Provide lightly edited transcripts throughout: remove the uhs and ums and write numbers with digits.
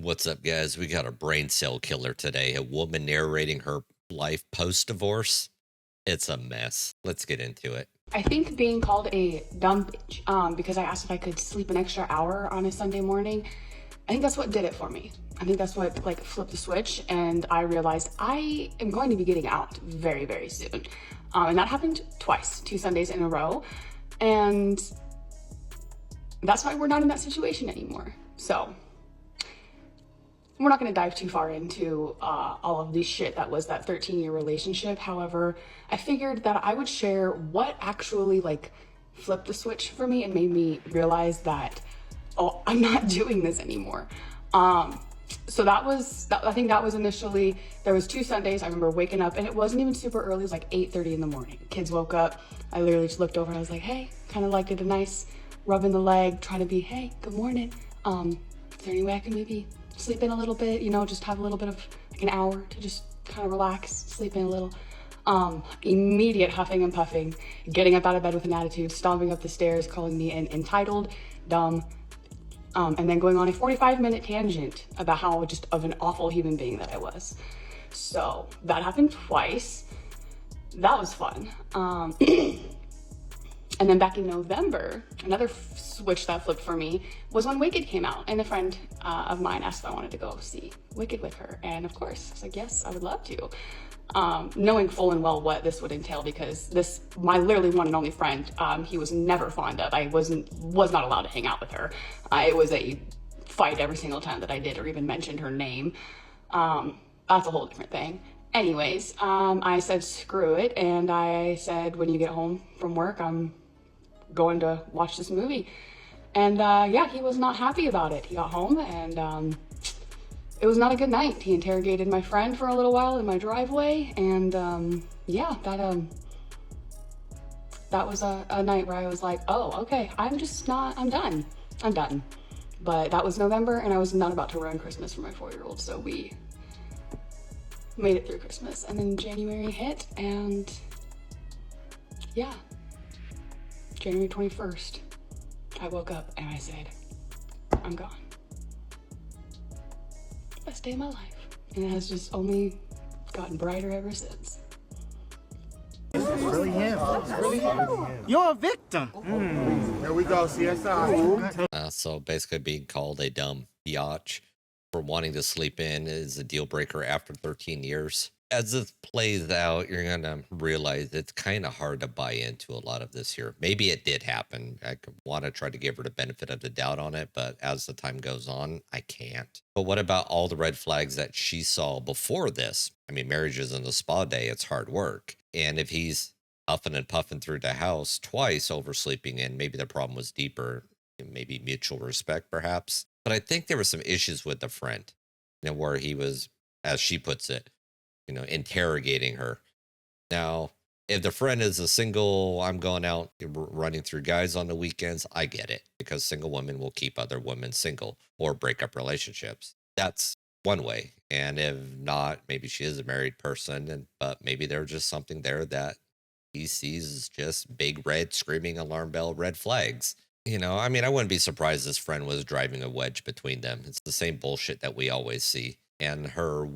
What's up, guys? We got a brain cell killer today. A woman narrating her life post divorce. It's a mess. Let's get into it. I think being called a dumb bitch because I asked if I could sleep an extra hour on a Sunday morning, I think that's what did it for me. I think that's what flipped the switch, and I realized I am going to be getting out very, very soon. And that happened twice, 2 Sundays in a row. And that's why we're not in that situation anymore. So we're not going to dive too far into all of the shit that was that 13-year relationship. However, I figured that I would share what actually flipped the switch for me and made me realize that, oh, I'm not doing this anymore. So I think that was initially, there was 2 Sundays. I remember waking up, and it wasn't even super early. It was like 8:30 in the morning. Kids woke up. I literally just looked over and I was like, hey, kind of did a nice rub in the leg, trying to be, hey, good morning. Is there any way I can maybe sleep in a little bit, just have a little bit of an hour to just kind of relax, sleep in a little. Immediate huffing and puffing, getting up out of bed with an attitude, stomping up the stairs, calling me an entitled, dumb, and then going on a 45-minute tangent about how just of an awful human being that I was. So that happened twice. That was fun. And then back in November, another switch that flipped for me was when Wicked came out, and a friend of mine asked if I wanted to go see Wicked with her, and of course, I was like, yes, I would love to. Knowing full and well what this would entail, because my literally one and only friend, he was never fond of. I was not allowed to hang out with her. It was a fight every single time that I did or even mentioned her name. That's a whole different thing. Anyways, I said screw it, and I said, when you get home from work, I'm going to watch this movie. And yeah, he was not happy about it. He got home, and it was not a good night. He interrogated my friend for a little while in my driveway, and yeah, that was a night where I was like, oh, okay, I'm done. But that was November, and I was not about to ruin Christmas for my 4-year-old, so we made it through Christmas. And then January hit, and yeah, January 21st, I woke up and I said, I'm gone. Best day of my life. And it has just only gotten brighter ever since. It's really him. You're a victim. There we go, CSI. So basically being called a dumb biatch for wanting to sleep in is a deal breaker after 13 years. As this plays out, you're going to realize it's kind of hard to buy into a lot of this here. Maybe it did happen. I want to try to give her the benefit of the doubt on it, but as the time goes on, I can't. But what about all the red flags that she saw before this? I mean, marriage isn't a spa day, it's hard work. And if he's huffing and puffing through the house twice oversleeping in, maybe the problem was deeper, maybe mutual respect perhaps. But I think there were some issues with the friend, where he was, as she puts it, interrogating her. Now, if the friend is a single, I'm going out running through guys on the weekends, I get it, because single women will keep other women single or break up relationships. That's one way. And if not, maybe she is a married person, but maybe there's just something there that he sees as just big red screaming alarm bell red flags. I mean, I wouldn't be surprised this friend was driving a wedge between them. It's the same bullshit that we always see. And her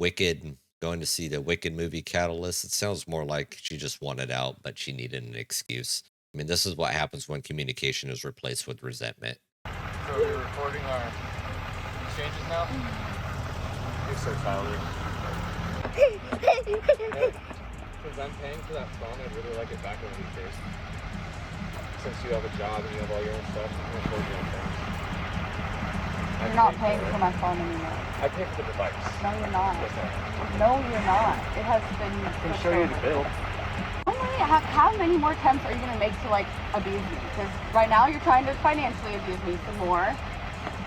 going to see the Wicked movie catalyst, it sounds more like she just wanted out, but she needed an excuse. I mean, this is what happens when communication is replaced with resentment. So we're recording our exchanges now? You're so childish. Since I'm paying for that phone, I'd really like it back on weekdays. Since you have a job and you have all your own stuff, I'm going to hold your own phone. You're not paying for my phone anymore. I pay for the device. No, you're not. Yes, I am. No, you're not. It has been. I can show you the bill. How many more attempts are you going to make to abuse me? Because right now you're trying to financially abuse me some more.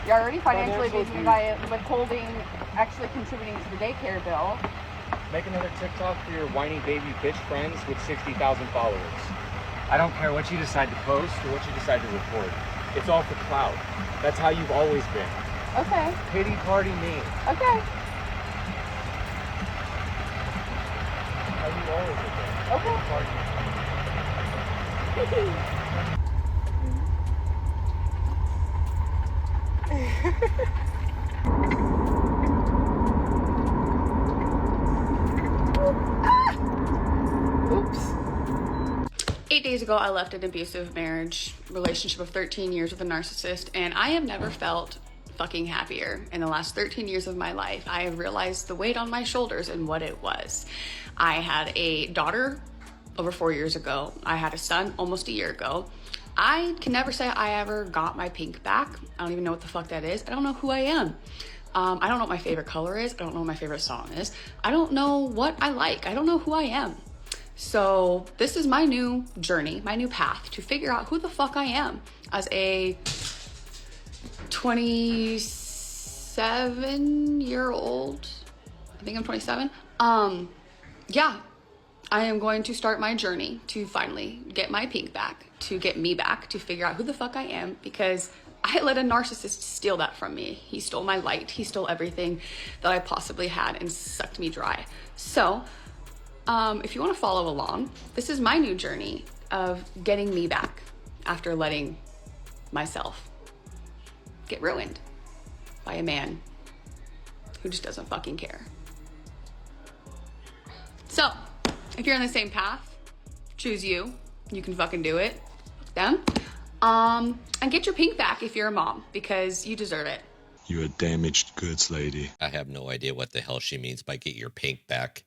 You're already financially abusing me by withholding, actually contributing to the daycare bill. Make another TikTok for your whiny baby bitch friends with 60,000 followers. I don't care what you decide to post or what you decide to record. It's all for clout. That's how you've always been. Okay. Pity party me. Okay. How you always been. Okay. Pity party me. 8 days ago, I left an abusive marriage relationship of 13 years with a narcissist, and I have never felt fucking happier. In the last 13 years of my life, I have realized the weight on my shoulders and what it was. I had a daughter over 4 years ago. I had a son almost a year ago. I can never say I ever got my pink back. I don't even know what the fuck that is. I don't know who I am. I don't know what my favorite color is. I don't know what my favorite song is. I don't know what I like. I don't know who I am. So this is my new journey, my new path to figure out who the fuck I am as a 27-year-old. I think I'm 27. Yeah, I am going to start my journey to finally get my pink back, to get me back, to figure out who the fuck I am, because I let a narcissist steal that from me. He stole my light. He stole everything that I possibly had and sucked me dry. So if you want to follow along, this is my new journey of getting me back after letting myself get ruined by a man who just doesn't fucking care. So if you're on the same path, choose you. You can fucking do it. Fuck them. And get your pink back if you're a mom, because you deserve it. You're a damaged goods lady. I have no idea what the hell she means by get your pink back.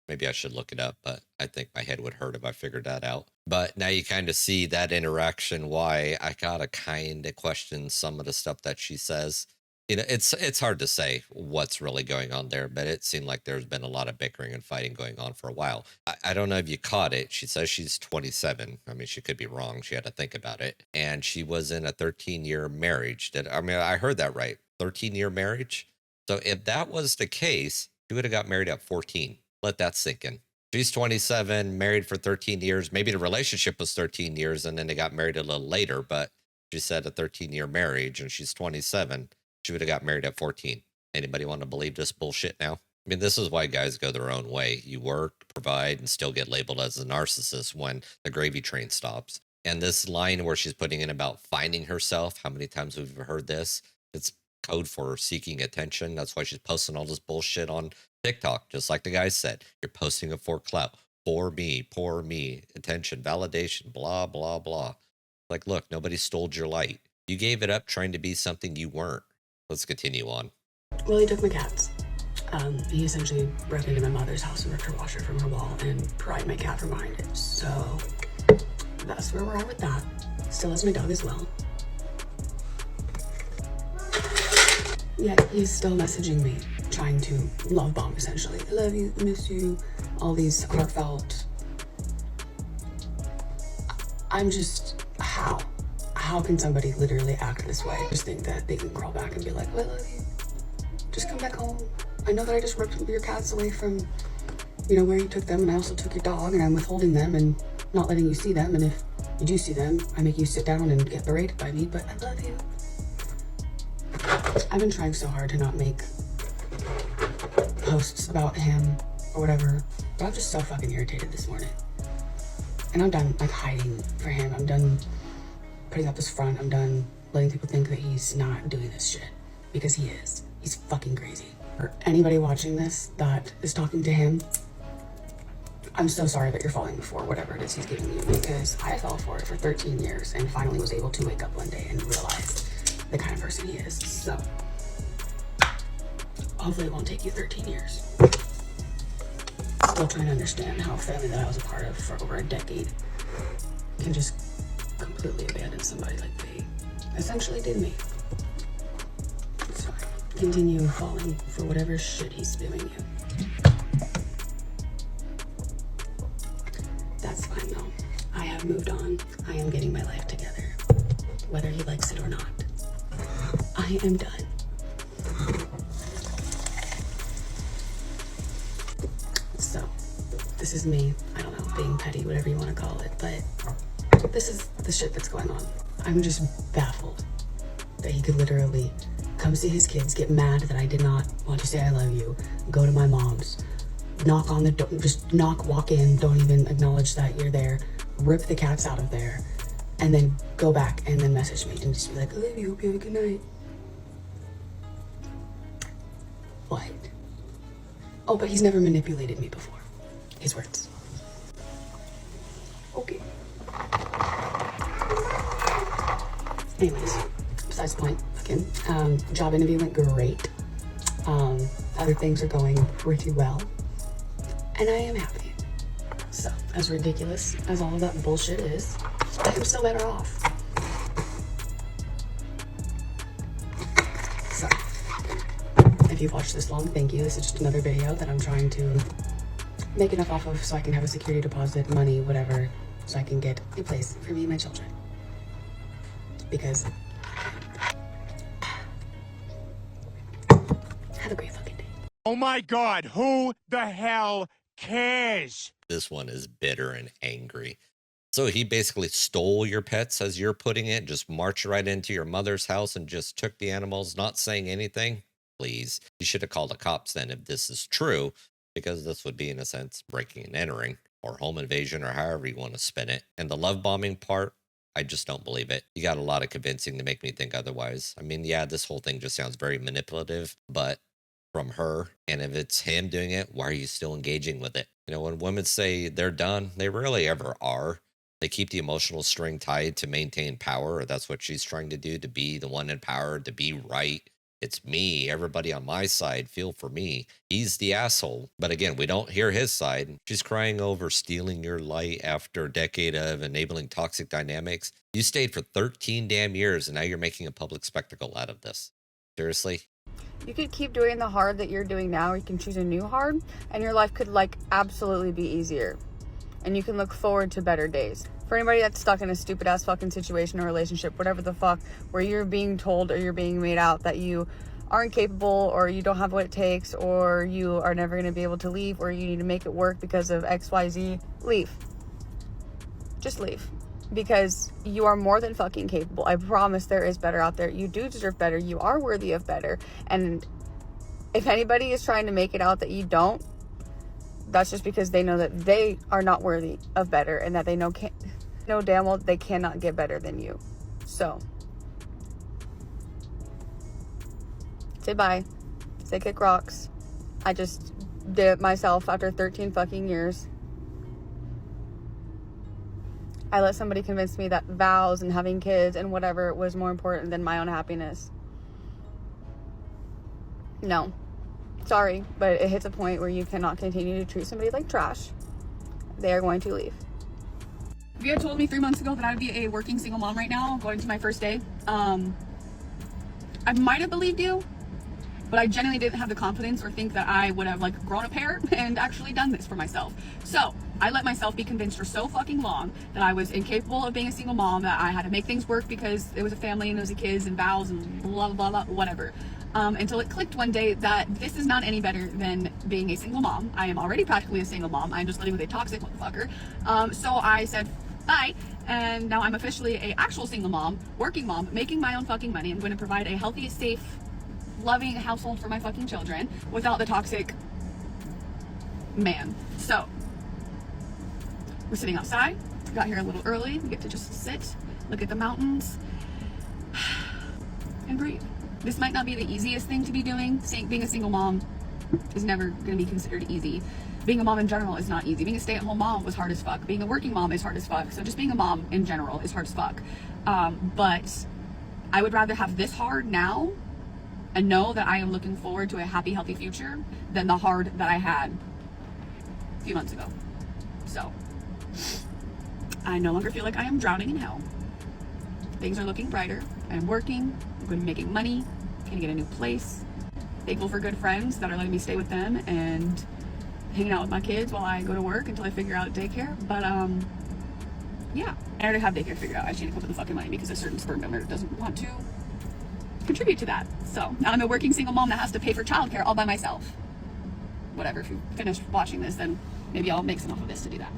Maybe I should look it up, but I think my head would hurt if I figured that out. But now you kind of see that interaction, why I gotta kind of question some of the stuff that she says. You know, it's hard to say what's really going on there, but it seemed like there's been a lot of bickering and fighting going on for a while. I don't know if you caught it. She says she's 27. I mean, she could be wrong. She had to think about it. And she was in a 13-year marriage. I heard that right. 13-year marriage. So if that was the case, she would have got married at 14. Let that sink in. She's 27, married for 13 years. Maybe the relationship was 13 years and then they got married a little later, but she said a 13-year marriage and she's 27. She would have got married at 14. Anybody want to believe this bullshit now? I mean, this is why guys go their own way. You work, provide, and still get labeled as a narcissist when the gravy train stops. And this line where she's putting in about finding herself, how many times we've heard this? It's code for seeking attention. That's why she's posting all this bullshit on TikTok. Just like the guy said, you're posting it for clout. Poor me, attention, validation, blah, blah, blah. Like, look, nobody stole your light. You gave it up trying to be something you weren't. Let's continue on. Well, he took my cats. He essentially broke into my mother's house and ripped her washer from her wall and pried my cat from behind it. So that's where we're at with that. Still has my dog as well. Yet he's still messaging me, trying to love bomb essentially. I love you, I miss you, all these heartfelt. I'm just, how can somebody literally act this way? Just think that they can crawl back and be like, oh, I love you. Just come back home. I know that I just ripped your cats away from, where you took them, and I also took your dog, and I'm withholding them and not letting you see them. And if you do see them, I make you sit down and get berated by me, but I love you. I've been trying so hard to not make posts about him or whatever, but I'm just so fucking irritated this morning. And I'm done, hiding for him. I'm done putting up this front. I'm done letting people think that he's not doing this shit, because he is. He's fucking crazy. For anybody watching this that is talking to him, I'm so sorry that you're falling for whatever it is he's giving you, because I fell for it for 13 years and finally was able to wake up one day and realize the kind of person he is. So hopefully it won't take you 13 years. Still trying to understand how a family that I was a part of for over a decade can just completely abandon somebody like they essentially did me. It's fine. Continue falling for whatever shit he's spewing you. That's fine though. I have moved on. I am getting my life together, whether he likes it or not. I am done. So, this is me, I don't know, being petty, whatever you want to call it, but this is the shit that's going on. I'm just baffled that he could literally come see his kids, get mad that I did not want to say I love you, go to my mom's, knock on the door, just walk in, don't even acknowledge that you're there, rip the cats out of there, and then go back and then message me and just be like, I love you, hope you have a good night. What? Oh, but he's never manipulated me before. His words. Okay. Anyways, besides the point, fucking, job interview went great. Other things are going pretty well. And I am happy. So, as ridiculous as all of that bullshit is, I am still better off. So, if you've watched this long, thank you. This is just another video that I'm trying to make enough off of so I can have a security deposit, money, whatever, so I can get a place for me and my children. Because have a great fucking day. Oh my God, who the hell cares? This one is bitter and angry. So he basically stole your pets, as you're putting it, just marched right into your mother's house and just took the animals, not saying anything? Please. You should have called the cops then if this is true, because this would be, in a sense, breaking and entering, or home invasion, or however you want to spin it. And the love bombing part, I just don't believe it. You got a lot of convincing to make me think otherwise. I mean, yeah, this whole thing just sounds very manipulative, but from her, and if it's him doing it, why are you still engaging with it? You know, when women say they're done, they rarely ever are. They keep the emotional string tied to maintain power, or that's what she's trying to do, to be the one in power, to be right. It's me, everybody on my side, feel for me. He's the asshole. But again, we don't hear his side. She's crying over stealing your light after a decade of enabling toxic dynamics. You stayed for 13 damn years, and now you're making a public spectacle out of this. Seriously? You could keep doing the hard that you're doing now, or you can choose a new hard, and your life could like absolutely be easier. And you can look forward to better days. For anybody that's stuck in a stupid ass fucking situation or relationship, whatever the fuck, where you're being told or you're being made out that you aren't capable, or you don't have what it takes, or you are never going to be able to leave, or you need to make it work because of XYZ, leave. Just leave. Because you are more than fucking capable. I promise there is better out there. You do deserve better. You are worthy of better. And if anybody is trying to make it out that you don't, that's just because they know that they are not worthy of better, and that they know damn well they cannot get better than you. So say bye. Say kick rocks. I just did it myself after 13 fucking years. I let somebody convince me that vows and having kids and whatever was more important than my own happiness. No. Sorry, but it hits a point where you cannot continue to treat somebody like trash. They are going to leave. If you had told me 3 months ago that I would be a working single mom right now, going to my first day, I might have believed you, but I genuinely didn't have the confidence or think that I would have like grown a pair and actually done this for myself. So I let myself be convinced for so fucking long that I was incapable of being a single mom, that I had to make things work because it was a family and it was the kids and vows and blah, blah, blah, whatever. Until it clicked one day that this is not any better than being a single mom. I am already practically a single mom. I'm just living with a toxic motherfucker. So I said, bye. And now I'm officially a actual single mom, working mom, making my own fucking money. I'm going to provide a healthy, safe, loving household for my fucking children without the toxic man. So we're sitting outside. Got here a little early. We get to just sit, look at the mountains, and breathe. This might not be the easiest thing to be doing. Being a single mom is never going to be considered easy. Being a mom in general is not easy. Being a stay-at-home mom was hard as fuck. Being a working mom is hard as fuck. So just being a mom in general is hard as fuck. But I would rather have this hard now and know that I am looking forward to a happy, healthy future than the hard that I had a few months ago. So I no longer feel like I am drowning in hell. Things are looking brighter. I am working. I'm going to be making money. I'm going to get a new place. Thankful for good friends that are letting me stay with them and hanging out with my kids while I go to work until I figure out daycare. But yeah, I already have daycare figured out. I just need to come up with the fucking money because a certain sperm donor doesn't want to contribute to that. So now I'm a working single mom that has to pay for childcare all by myself. Whatever, if you finish watching this, then maybe I'll make some off of this to do that.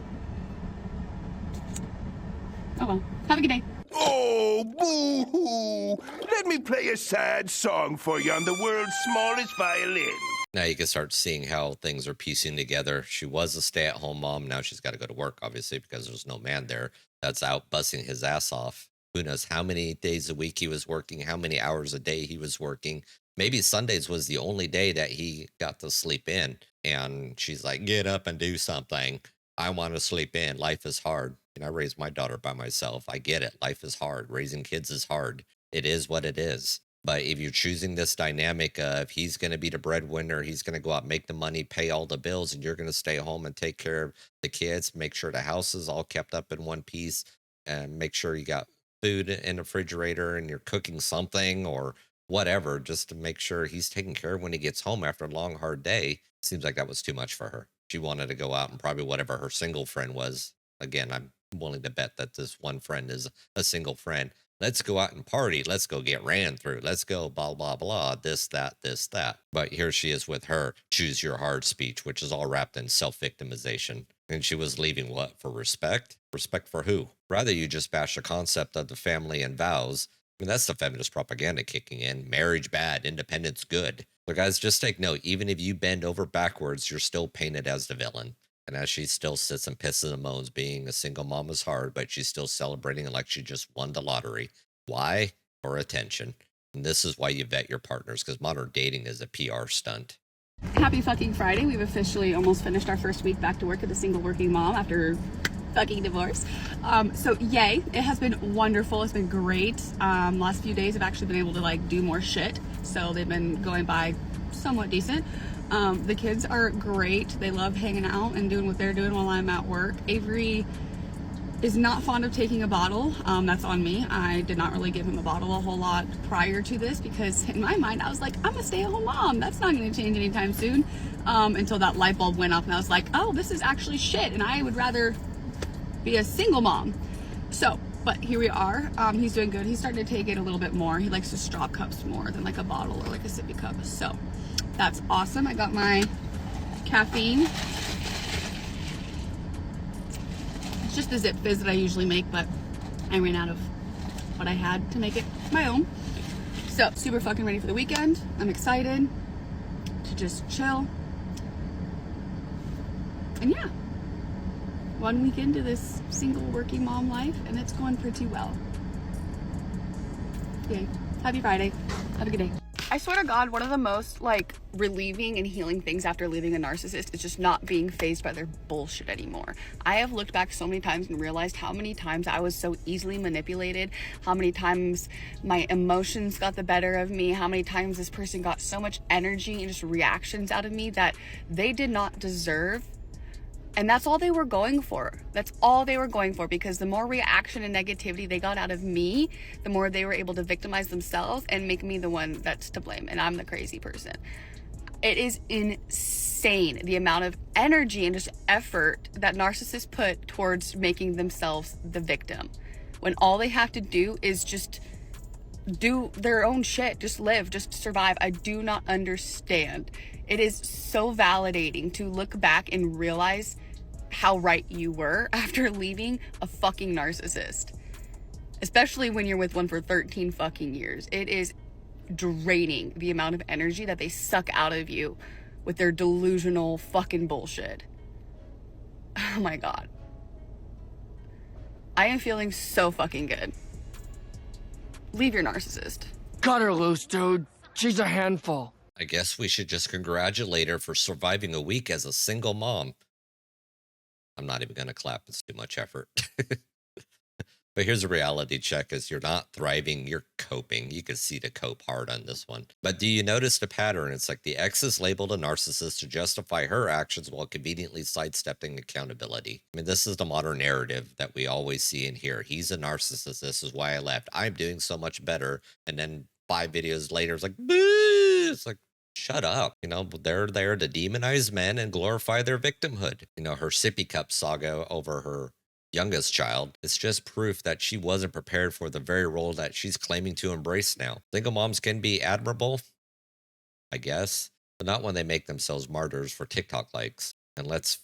Oh well, have a good day. Oh, boo-hoo! Let me play a sad song for you on the world's smallest violin. Now you can start seeing how things are piecing together. She was a stay-at-home mom. Now she's got to go to work, obviously, because there's no man there that's out busting his ass off. Who knows how many days a week he was working, how many hours a day he was working. Maybe Sundays was the only day that he got to sleep in. And she's like, get up and do something. I want to sleep in. Life is hard. And I raised my daughter by myself. I get it. Life is hard. Raising kids is hard. It is what it is. But if you're choosing this dynamic of he's going to be the breadwinner, he's going to go out, make the money, pay all the bills, and you're going to stay home and take care of the kids, make sure the house is all kept up in one piece, and make sure you got food in the refrigerator and you're cooking something or whatever, just to make sure he's taken care of when he gets home after a long, hard day. Seems like that was too much for her. She wanted to go out and probably whatever her single friend was. Again, I'm willing to bet that this one friend is a single friend. Let's go out and party. Let's go get ran through. Let's go blah, blah, blah, this, that, this, that. But here she is with her choose your hard speech, which is all wrapped in self-victimization. And she was leaving what? For respect? Respect for who? Rather, you just bash the concept of the family and vows. I mean, that's the feminist propaganda kicking in. Marriage bad, independence good. So guys, just take note. Even if you bend over backwards, you're still painted as the villain. And as she still sits and pisses and moans, being a single mom is hard, but she's still celebrating like she just won the lottery. Why? For attention. And this is why you vet your partners, because modern dating is a PR stunt. Happy fucking Friday. We've officially almost finished our first week back to work as a single working mom after fucking divorce. So yay, it has been wonderful. It's been great. Last few days I've actually been able to like do more shit. So they've been going by somewhat decent. The kids are great. They love hanging out and doing what they're doing while I'm at work. Avery is not fond of taking a bottle. That's on me. I did not really give him a bottle a whole lot prior to this because in my mind I was like, I'm a stay-at-home mom. That's not going to change anytime soon. Until that light bulb went off and I was like, oh, this is actually shit and I would rather be a single mom. So, but here we are. He's doing good. He's starting to take it a little bit more. He likes to straw cups more than like a bottle or like a sippy cup. So that's awesome. I got my caffeine. It's just the Zip Fizz that I usually make, but I ran out of what I had to make it my own. So super fucking ready for the weekend. I'm excited to just chill. And yeah, 1 week into this single working mom life and it's going pretty well. Yay. Happy Friday. Have a good day. I swear to God, one of the most like relieving and healing things after leaving a narcissist is just not being fazed by their bullshit anymore. I have looked back so many times and realized how many times I was so easily manipulated, how many times my emotions got the better of me, how many times this person got so much energy and just reactions out of me that they did not deserve. And that's all they were going for. That's all they were going for, because the more reaction and negativity they got out of me, the more they were able to victimize themselves and make me the one that's to blame. And I'm the crazy person. It is insane the amount of energy and just effort that narcissists put towards making themselves the victim, when all they have to do is just do their own shit, just live, just survive. I do not understand. It is so validating to look back and realize how right you were after leaving a fucking narcissist, especially when you're with one for 13 fucking years. It is draining the amount of energy that they suck out of you with their delusional fucking bullshit. Oh my God. I am feeling so fucking good. Leave your narcissist. Cut her loose, dude. She's a handful. I guess we should just congratulate her for surviving a week as a single mom. I'm not even going to clap. It's too much effort. But here's a reality check. As you're not thriving, you're coping. You can see the cope hard on this one. But do you notice the pattern? It's like the ex is labeled a narcissist to justify her actions while conveniently sidestepping accountability. I mean, this is the modern narrative that we always see and hear. He's a narcissist. This is why I left. I'm doing so much better. And then 5 videos later, it's like, boo! It's like, shut up. You know, they're there to demonize men and glorify their victimhood. You know, her sippy cup saga over her youngest child, it's just proof that she wasn't prepared for the very role that she's claiming to embrace now. Single moms can be admirable, I guess, but not when they make themselves martyrs for TikTok likes. And let's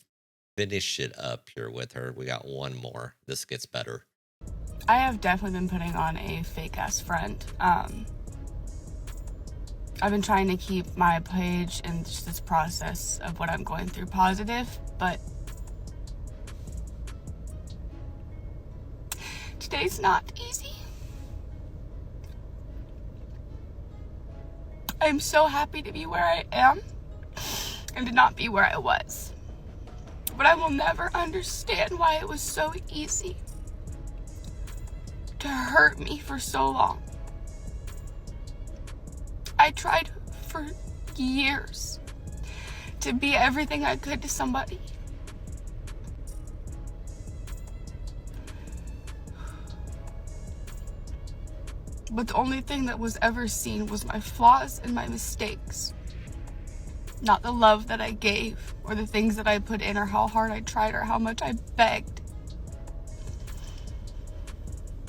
finish it up here with her. We got one more. This gets better. I have definitely been putting on a fake ass front. I've been trying to keep my page and just this process of what I'm going through positive, but today's not easy. I'm so happy to be where I am and to not be where I was. But I will never understand why it was so easy to hurt me for so long. I tried for years to be everything I could to somebody. But the only thing that was ever seen was my flaws and my mistakes. Not the love that I gave, or the things that I put in, or how hard I tried, or how much I begged.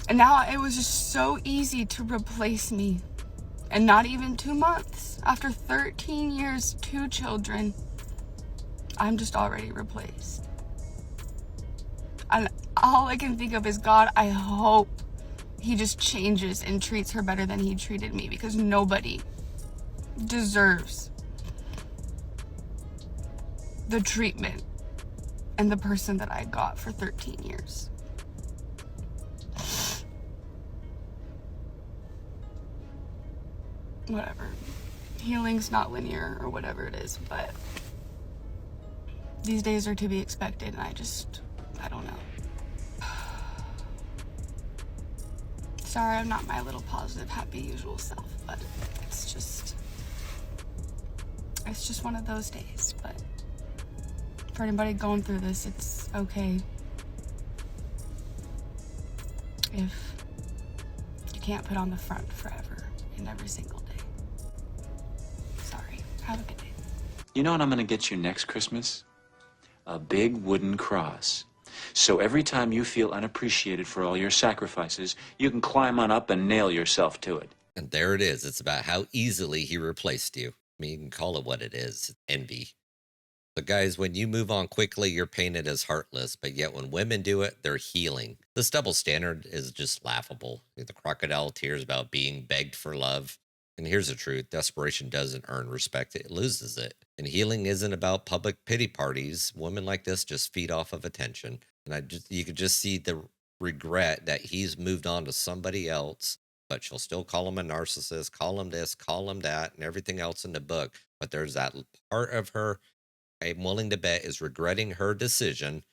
And now it was just so easy to replace me. And not even 2 months, after 13 years, 2 children, I'm just already replaced. And all I can think of is, God, I hope he just changes and treats her better than he treated me, because nobody deserves the treatment and the person that I got for 13 years. Whatever. Healing's not linear or whatever it is, but these days are to be expected, and I don't know. Sorry, I'm not my little positive, happy, usual self, but it's just one of those days. But for anybody going through this, it's okay if you can't put on the front forever and every single day. Sorry. Have a good day. You know what I'm gonna get you next Christmas? A big wooden cross. So every time you feel unappreciated for all your sacrifices, you can climb on up and nail yourself to it. And there it is. It's about how easily he replaced you. I mean, you can call it what it is, envy. But guys, when you move on quickly, you're painted as heartless. But yet when women do it, they're healing. This double standard is just laughable. The crocodile tears about being begged for love. And here's the truth. Desperation doesn't earn respect. It loses it. And healing isn't about public pity parties. Women like this just feed off of attention. And you could just see the regret that he's moved on to somebody else, but she'll still call him a narcissist, call him this, call him that, and everything else in the book. But there's that part of her, I'm willing to bet, is regretting her decision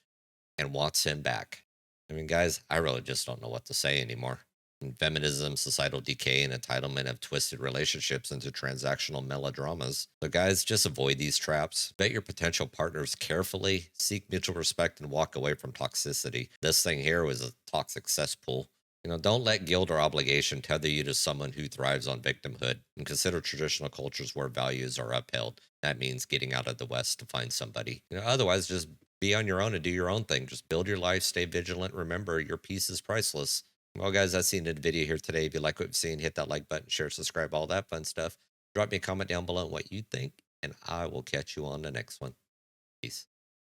and wants him back. I mean, guys, I really just don't know what to say anymore. And feminism, societal decay, and entitlement have twisted relationships into transactional melodramas. So, guys, just avoid these traps. Vet your potential partners carefully, seek mutual respect, and walk away from toxicity. This thing here was a toxic cesspool. Don't let guilt or obligation tether you to someone who thrives on victimhood, and consider traditional cultures where values are upheld. That means getting out of the West to find somebody. Otherwise, just be on your own and do your own thing. Just build your life, stay vigilant. Remember, your peace is priceless. Well, guys, that's the end of the video here today. If you like what you've seen, hit that like button, share, subscribe, all that fun stuff. Drop me a comment down below on what you think, and I will catch you on the next one. Peace.